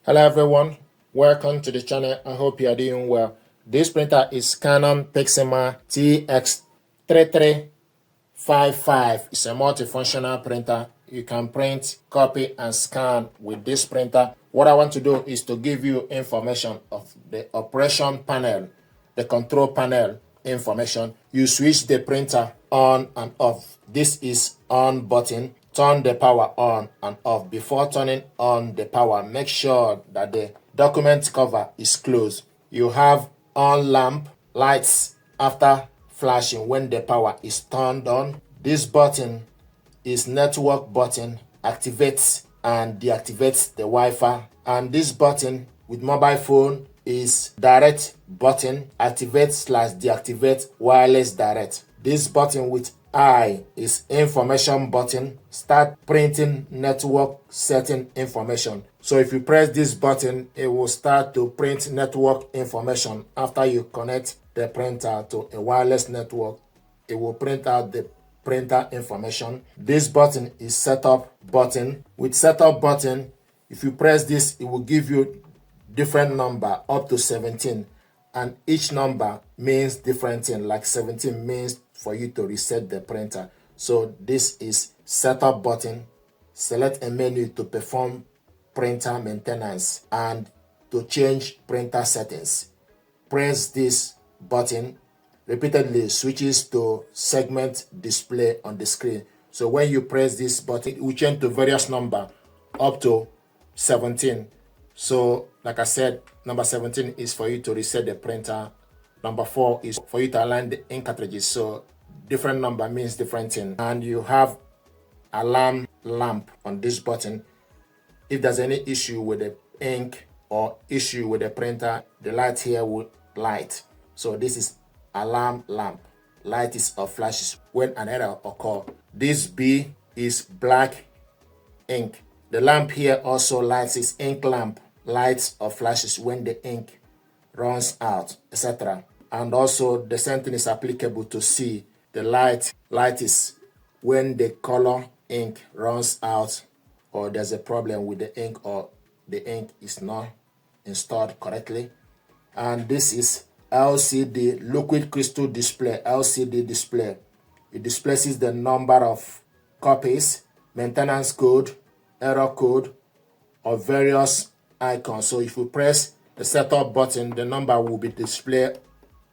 Hello everyone, welcome to the channel. I hope you are doing well. This printer is Canon Pixma TS3355. It's a multifunctional printer. You can print, copy and scan with this printer. What I want to do is to give you information of the operation panel, the control panel information. You switch the printer on and off. This is on button. Turn the power on and off. Before turning on the power, make sure that the document cover is closed. You have on lamp, lights after flashing when the power is turned on. This button is network button, activates and deactivates the Wi-Fi. And this button with mobile phone is direct button, activate/deactivate wireless direct. This button with I is information button, start printing network setting information. So if you press this button, it will start to print network information. After you connect the printer to a wireless network, it will print out the printer information. This button is setup button. With setup button, if you press this, it will give you different number up to 17, and each number means different thing. Like 17 means for you to reset the printer. So this is setup button. Select a menu to perform printer maintenance and to change printer settings. Press this button repeatedly, switches to segment display on the screen. So when you press this button, it will change to various number up to 17. So like I said, number 17 is for you to reset the printer. Number 4 is for you to align the ink cartridges. So different number means different thing. And you have alarm lamp on this button. If there's any issue with the ink or issue with the printer, the light here will light. So this is alarm lamp. Light is or flashes when an error occurs. This B is black ink. The lamp here also lights its ink lamp, lights or flashes when the ink runs out, etc. And also the same thing is applicable to C. The light is when the color ink runs out or there's a problem with the ink or the ink is not installed correctly. And this is LCD, liquid crystal display, LCD display. It displays the number of copies, maintenance code, error code, or various icons. So if you press the setup button, the number will be displayed.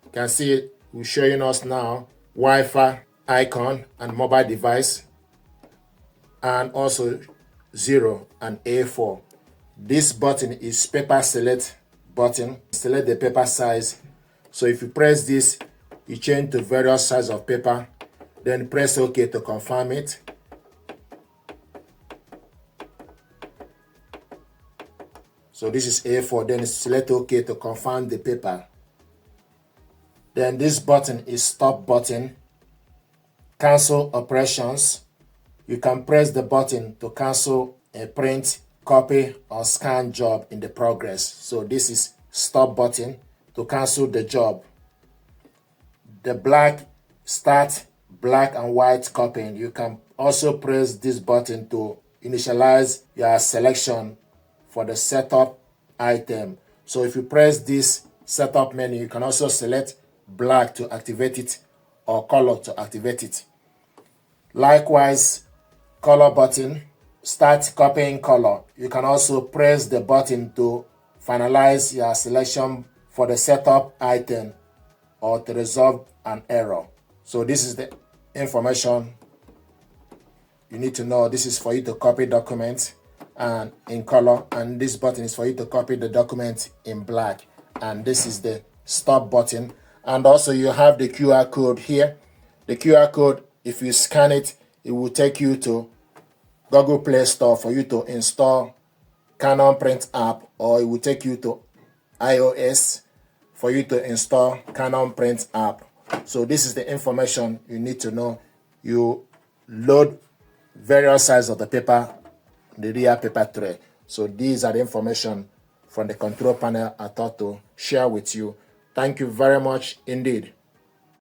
You can see it will showing us now Wi-Fi icon and mobile device, and also 0 and A4. This button is paper select button. Select the paper size. So if you press this, you change to various size of paper, then press OK to confirm it. So this is A4, then select OK to confirm the paper. Then this button is stop button, cancel operations. You can press the button to cancel a print, copy or scan job in the progress. So this is stop button to cancel the job. The black start black and white copying. You can also press this button to initialize your selection for the setup item. So if you press this setup menu, you can also select black to activate it or color to activate it. Likewise, color button, start copying color. You can also press the button to finalize your selection for the setup item or to resolve an error. So this is the information you need to know. This is for you to copy documents and in color, and this button is for you to copy the document in black, and this is the stop button. And also you have the QR code here. The QR code, if you scan it, it will take you to Google Play Store for you to install Canon Print app, or it will take you to iOS for you to install Canon Print app. So this is the information you need to know. You load various sizes of the paper, the rear paper tray. So these are the information from the control panel I thought to share with you. Thank you very much indeed.